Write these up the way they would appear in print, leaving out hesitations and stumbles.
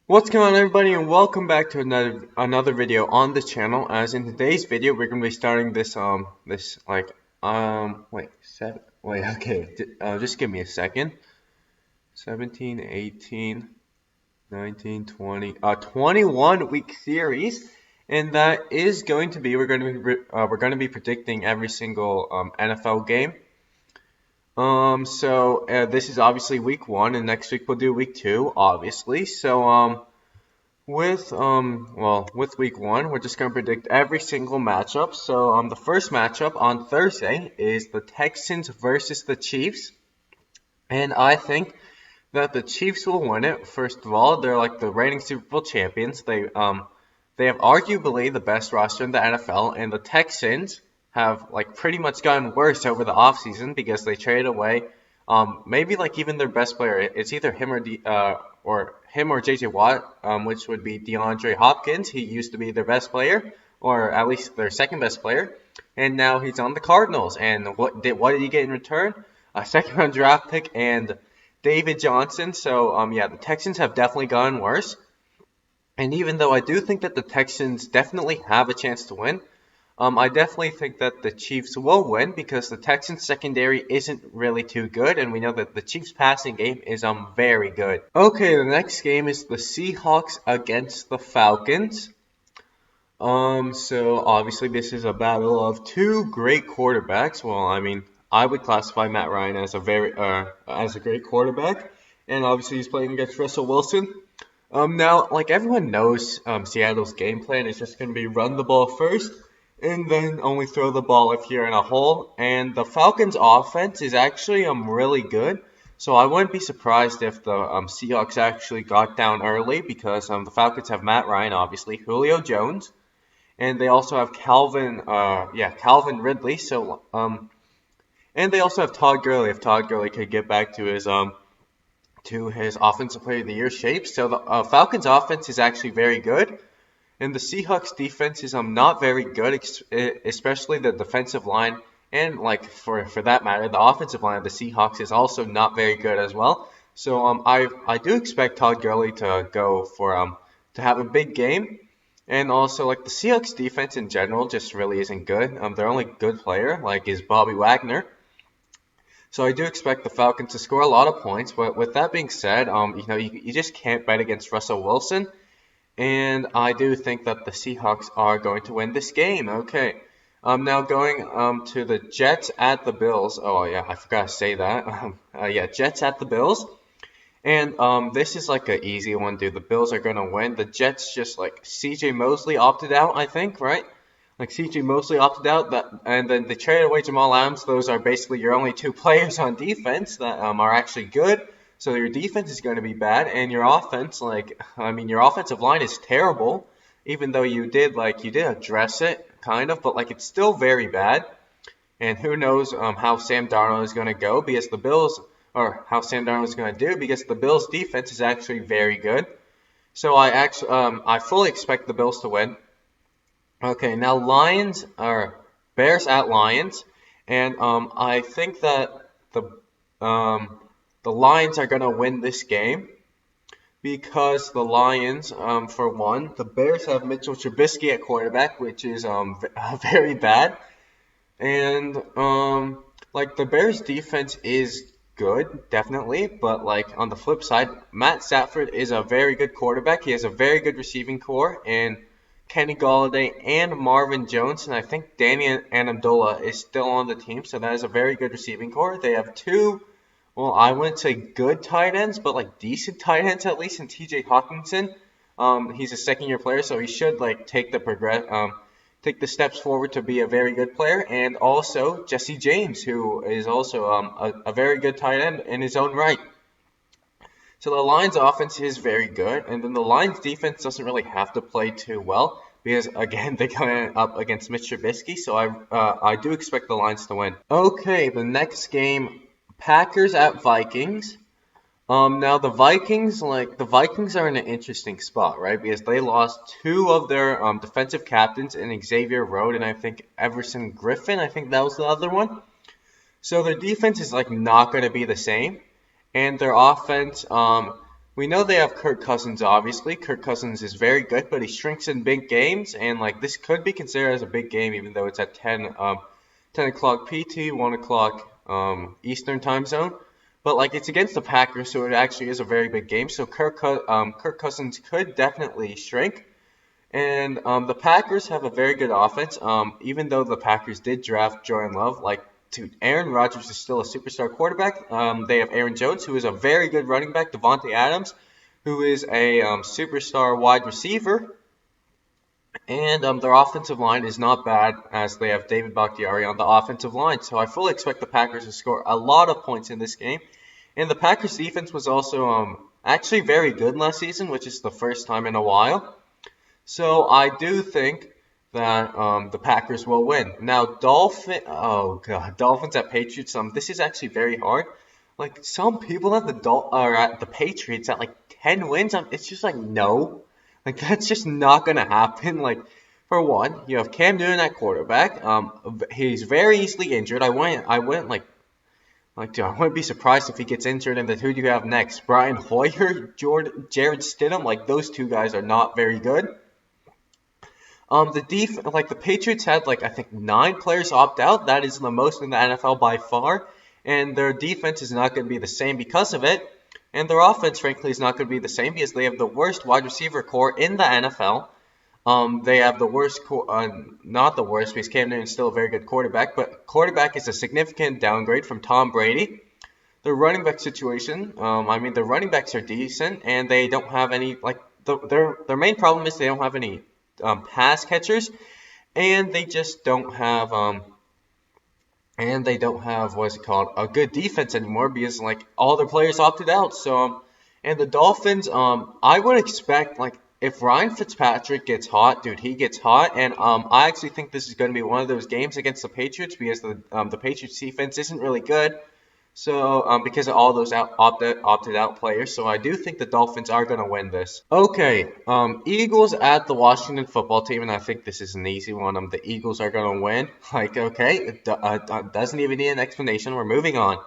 What's going on, everybody, and welcome back to another video on the channel. As in today's video, we're gonna be starting just give me a second. 17, 18, 19, 20, 21 week series, and that is going to be we're going to be predicting every single NFL game. This is obviously week 1, and next week we'll do week 2, obviously. With week 1, we're just going to predict every single matchup. The first matchup on Thursday is the Texans versus the Chiefs. And I think that the Chiefs will win it. First of all, they're like the reigning Super Bowl champions. They have arguably the best roster in the NFL, and the Texans have like pretty much gotten worse over the offseason because they traded away maybe like even their best player. It's either him or JJ Watt, which would be DeAndre Hopkins. He used to be their best player, or at least their second best player, and now he's on the Cardinals. And what did he get in return? A second round draft pick and David Johnson. The Texans have definitely gotten worse. And even though I do think that the Texans definitely have a chance to win, I definitely think that the Chiefs will win because the Texans secondary isn't really too good, and we know that the Chiefs passing game is very good. Okay, the next game is the Seahawks against the Falcons. So obviously this is a battle of two great quarterbacks. Well, I mean, I would classify Matt Ryan as a great quarterback, and obviously he's playing against Russell Wilson. Now, like everyone knows, Seattle's game plan is just going to be run the ball first and then only throw the ball if you're in a hole. And the Falcons' offense is actually really good. So I wouldn't be surprised if the Seahawks actually got down early because the Falcons have Matt Ryan, obviously, Julio Jones, and they also have Calvin Ridley. And they also have Todd Gurley. If Todd Gurley could get back to his offensive player of the year shape. So the Falcons offense is actually very good. And the Seahawks defense is not very good, especially the defensive line. And like for that matter, the offensive line of the Seahawks is also not very good as well. So I do expect Todd Gurley to go for to have a big game. And also like the Seahawks defense in general just really isn't good. Their only good player is Bobby Wagner. So I do expect the Falcons to score a lot of points, but with that being said, you just can't bet against Russell Wilson, and I do think that the Seahawks are going to win this game. Okay, now going to the Jets at the Bills. Oh yeah, I forgot to say that. Jets at the Bills, and this is like an easy one, dude. The Bills are gonna win. The Jets just like C.J. Mosley opted out, I think, right? Like C.J. Mosley opted out, and then they traded away Jamal Adams. Those are basically your only two players on defense that are actually good. So your defense is going to be bad, and your offense, your offensive line is terrible. Even though you did address it, kind of, but it's still very bad. And who knows how Sam Darnold is going to go because the Bills, or how Sam Darnold is going to do because the Bills' defense is actually very good. So I fully expect the Bills to win. Okay, now Bears at Lions, and I think that the Lions are gonna win this game because the Lions, for one, the Bears have Mitchell Trubisky at quarterback, which is very bad, and the Bears defense is good, definitely, but on the flip side, Matt Stafford is a very good quarterback. He has a very good receiving core, and Kenny Golladay and Marvin Jones, and I think Danny Amendola is still on the team, so that is a very good receiving core. They have two, well, I wouldn't say good tight ends, but decent tight ends at least, in T.J. Hawkinson. He's a second-year player, so he should take the steps forward to be a very good player, and also Jesse James, who is also a very good tight end in his own right. So the Lions' offense is very good, and then the Lions' defense doesn't really have to play too well because, again, they're going up against Mitch Trubisky, so I do expect the Lions to win. Okay, the next game, Packers at Vikings. Now the Vikings are in an interesting spot, right? Because they lost two of their defensive captains in Xavier Rhodes and I think Everson Griffin. I think that was the other one. So their defense is not going to be the same. And their offense, We know they have Kirk Cousins, obviously. Kirk Cousins is very good, but he shrinks in big games, and like this could be considered as a big game, even though it's at 10 o'clock PT, 1 o'clock Eastern time zone. But like it's against the Packers, so it actually is a very big game. So Kirk Cousins could definitely shrink. And the Packers have a very good offense. Even though the Packers did draft Jordan Love, like, dude, Aaron Rodgers is still a superstar quarterback. They have Aaron Jones, who is a very good running back. Devontae Adams, who is a superstar wide receiver. And their offensive line is not bad, as they have David Bakhtiari on the offensive line. So I fully expect the Packers to score a lot of points in this game. And the Packers defense was also actually very good last season, which is the first time in a while. So I do think that the Packers will win. Now, Dolphins at Patriots. This is actually very hard. Like some people have the Patriots at like 10 wins. It's just like no, like that's just not gonna happen. Like for one, you have Cam Newton at quarterback. He's very easily injured. Dude, I wouldn't be surprised if he gets injured. And then who do you have next? Brian Hoyer, Jared Stidham. Like those two guys are not very good. The Patriots had like I think 9 players opt out. That is the most in the NFL by far, and their defense is not going to be the same because of it, and their offense frankly is not going to be the same because they have the worst wide receiver core in the NFL. They have the worst, not the worst because Cam Newton is still a very good quarterback, but quarterback is a significant downgrade from Tom Brady. Their running back situation, their running backs are decent, and they don't have any their main problem is they don't have any pass catchers, and they just don't have what's it called, a good defense anymore because like all their players opted out. So and the Dolphins, I would expect like if Ryan Fitzpatrick gets hot, dude, he gets hot, and I actually think this is going to be one of those games against the Patriots because the Patriots defense isn't really good. So, because of all those opted out players, so I do think the Dolphins are going to win this. Okay, Eagles at the Washington football team, and I think this is an easy one. The Eagles are going to win. Like, okay, it doesn't even need an explanation. We're moving on.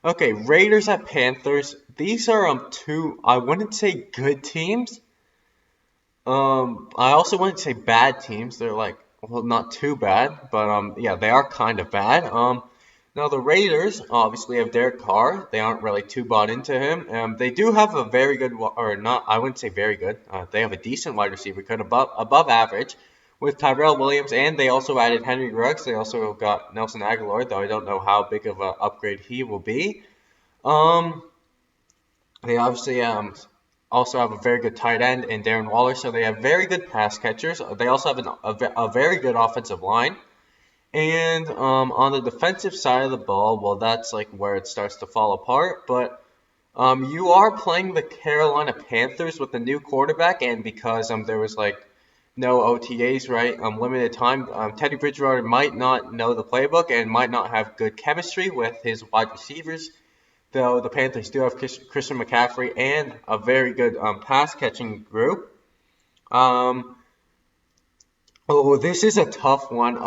Okay, Raiders at Panthers. These are two, I wouldn't say good teams. I also wouldn't say bad teams. They're like, well, not too bad, but yeah, they are kind of bad. Now, the Raiders obviously have Derek Carr. They aren't really too bought into him. They do have a very good, or not, I wouldn't say very good. They have a decent wide receiver, kind of above average, with Tyrell Williams, and they also added Henry Ruggs. They also got Nelson Aguilar, though I don't know how big of an upgrade he will be. They obviously also have a very good tight end in Darren Waller, so they have very good pass catchers. They also have a very good offensive line. And on the defensive side of the ball, well, that's like where it starts to fall apart. But you are playing the Carolina Panthers with a new quarterback, and because there was like no OTAs, right? Limited time. Teddy Bridgewater might not know the playbook and might not have good chemistry with his wide receivers. Though the Panthers do have Christian McCaffrey and a very good pass catching group. This is a tough one.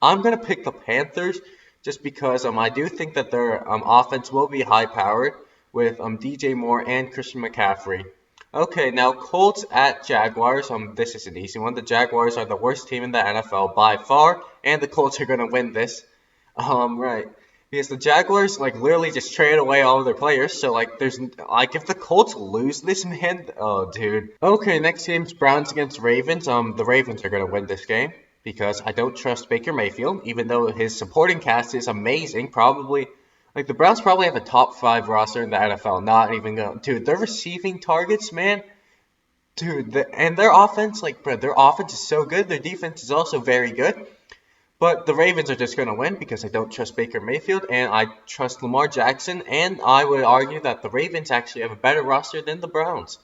I'm going to pick the Panthers just because I do think that their offense will be high-powered with DJ Moore and Christian McCaffrey. Okay, now Colts at Jaguars. This is an easy one. The Jaguars are the worst team in the NFL by far, and the Colts are going to win this. Right. Because the Jaguars, like, literally just traded away all of their players. So, like, if the Colts lose this, man, oh, dude. Okay, next game's Browns against Ravens. The Ravens are going to win this game because I don't trust Baker Mayfield, even though his supporting cast is amazing. Probably, like, the Browns probably have a top 5 roster in the NFL. Not even going, dude, their receiving targets, man. Dude, and their offense, their offense is so good. Their defense is also very good. But the Ravens are just going to win because I don't trust Baker Mayfield and I trust Lamar Jackson. And I would argue that the Ravens actually have a better roster than the Browns.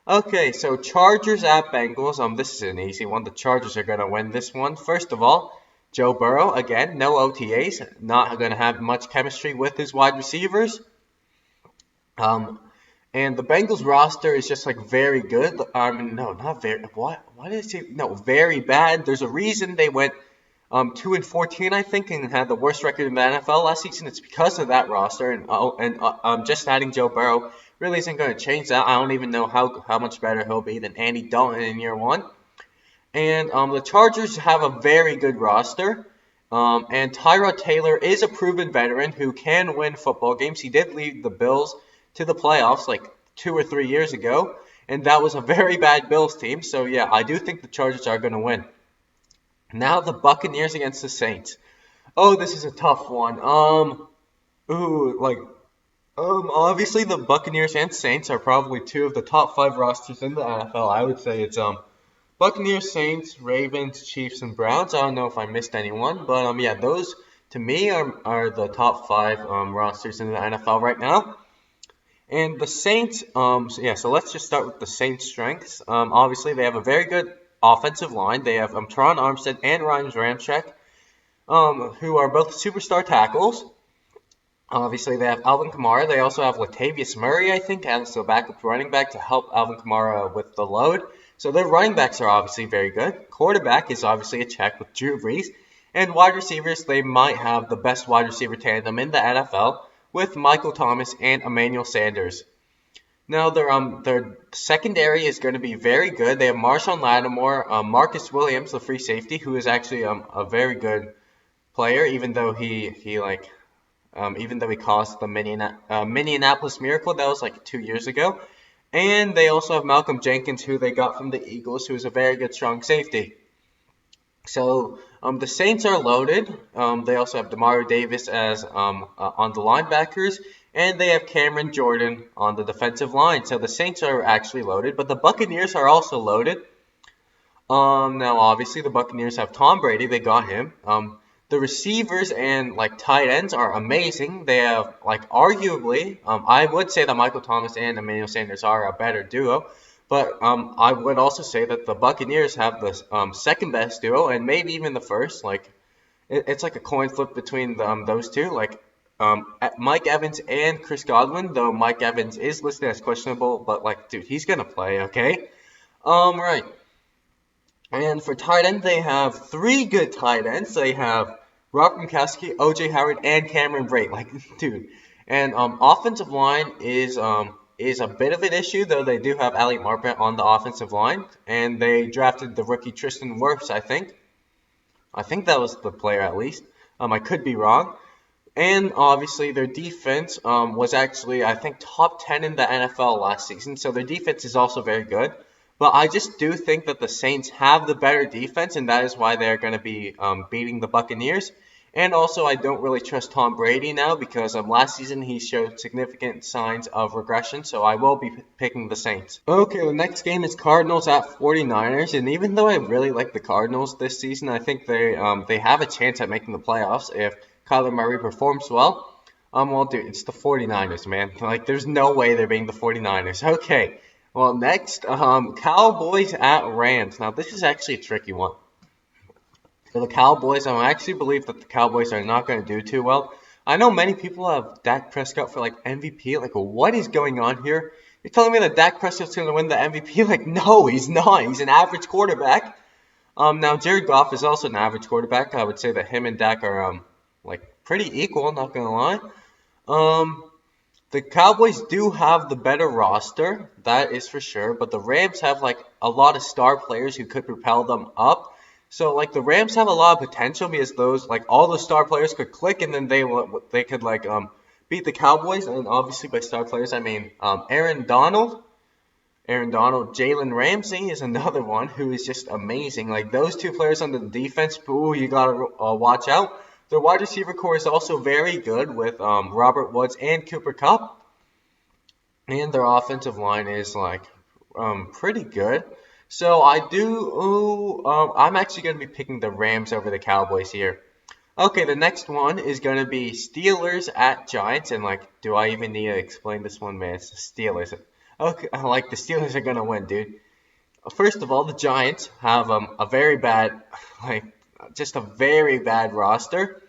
Okay, so Chargers at Bengals. This is an easy one. The Chargers are going to win this one. First of all, Joe Burrow, again, no OTAs. Not going to have much chemistry with his wide receivers. And the Bengals roster is just, like, very good. No, not very. What did I say? No, very bad. There's a reason they went 2-14, I think, and had the worst record in the NFL last season. It's because of that roster and just adding Joe Burrow really isn't going to change that. I don't even know how much better he'll be than Andy Dalton in year one. And the Chargers have a very good roster. And Tyrod Taylor is a proven veteran who can win football games. He did lead the Bills to the playoffs like 2 or 3 years ago, and that was a very bad Bills team. So yeah, I do think the Chargers are going to win. Now the Buccaneers against the Saints. Oh, this is a tough one. Obviously the Buccaneers and Saints are probably two of the top 5 rosters in the NFL. I would say it's Buccaneers, Saints, Ravens, Chiefs, and Browns. I don't know if I missed anyone, but yeah, those to me are the top 5 rosters in the NFL right now. And the Saints, so let's just start with the Saints' strengths. Obviously, they have a very good offensive line. They have Teron Armstead and Ryan Ramczyk, who are both superstar tackles. Obviously, they have Alvin Kamara. They also have Latavius Murray, I think, as a backup running back to help Alvin Kamara with the load. So their running backs are obviously very good. Quarterback is obviously a check with Drew Brees. And wide receivers, they might have the best wide receiver tandem in the NFL with Michael Thomas and Emmanuel Sanders. Now their secondary is going to be very good. They have Marshawn Lattimore, Marcus Williams, the free safety, who is actually a very good player, even though he caused the Minneapolis Miracle. That was like 2 years ago. And they also have Malcolm Jenkins, who they got from the Eagles, who is a very good strong safety. So the Saints are loaded. They also have Demario Davis as on the linebackers, and they have Cameron Jordan on the defensive line. So the Saints are actually loaded, but the Buccaneers are also loaded. Now obviously the Buccaneers have Tom Brady. They got him. The receivers and like tight ends are amazing. They have like arguably, I would say that Michael Thomas and Emmanuel Sanders are a better duo. But I would also say that the Buccaneers have the second best duo, and maybe even the first. Like it's like a coin flip between those two. Like Mike Evans and Chris Godwin, though Mike Evans is listed as questionable, but like dude, he's gonna play, okay? Right. And for tight end, they have 3 good tight ends. They have Rob Gronkowski, OJ Howard, and Cameron Brate. Like dude, and offensive line is a bit of an issue, though they do have Ali Marpet on the offensive line, and they drafted the rookie Tristan Wirfs, I think. I think that was the player at least. I could be wrong. And obviously their defense was actually, I think, top 10 in the NFL last season, so their defense is also very good. But I just do think that the Saints have the better defense, and that is why they're going to be beating the Buccaneers. And also, I don't really trust Tom Brady now because last season he showed significant signs of regression, so I will be picking the Saints. Okay, the next game is Cardinals at 49ers, and even though I really like the Cardinals this season, I think they have a chance at making the playoffs if Kyler Murray performs well. Well, dude, it's the 49ers, man. Like, there's no way they're being the 49ers. Okay, well, next, Cowboys at Rams. Now, this is actually a tricky one. For the Cowboys, I actually believe that the Cowboys are not going to do too well. I know many people have Dak Prescott for like MVP. Like, what is going on here? You're telling me that Dak Prescott's going to win the MVP? Like, no, he's not. He's an average quarterback. Now Jared Goff is also an average quarterback. I would say that him and Dak are like pretty equal. Not going to lie. The Cowboys do have the better roster, that is for sure. But the Rams have like a lot of star players who could propel them up. So, like, the Rams have a lot of potential because all those star players could click and then they could, beat the Cowboys. And obviously by star players, I mean Aaron Donald, Jalen Ramsey is another one who is just amazing. Like, those 2 players on the defense, ooh, you got to watch out. Their wide receiver core is also very good with Robert Woods and Cooper Kupp. And their offensive line is, pretty good. So I'm actually going to be picking the Rams over the Cowboys here. Okay, the next one is going to be Steelers at Giants. And, do I even need to explain this one, man? It's the Steelers. Okay, the Steelers are going to win, dude. First of all, the Giants have a very bad, just a very bad roster.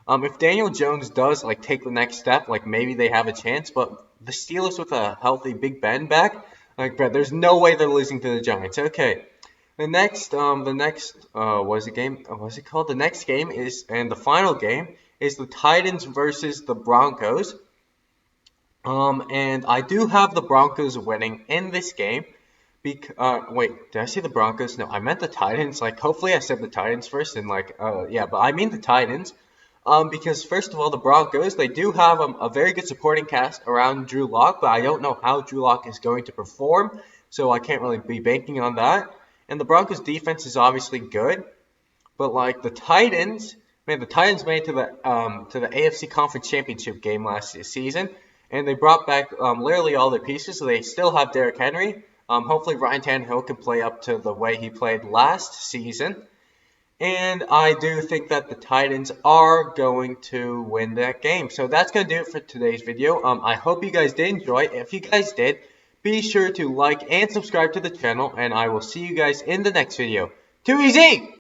If Daniel Jones does, take the next step, maybe they have a chance. But the Steelers with a healthy Big Ben back, bro, there's no way they're losing to the Giants. Okay. The next game? What's it called? The next game and the final game is the Titans versus the Broncos. And I do have the Broncos winning in this game. Wait, did I say the Broncos? No, I meant the Titans. Like, hopefully I said the Titans first, and yeah, but I mean the Titans. Because first of all, the Broncos, they do have a very good supporting cast around Drew Lock, but I don't know how Drew Lock is going to perform, so I can't really be banking on that. And the Broncos defense is obviously good, but like the Titans, man, the Titans made it to the AFC Conference Championship game last season, and they brought back literally all their pieces. So they still have Derrick Henry. Hopefully Ryan Tannehill can play up to the way he played last season. And I do think that the Titans are going to win that game. So that's going to do it for today's video. I hope you guys did enjoy. If you guys did, be sure to like and subscribe to the channel. And I will see you guys in the next video. Too easy!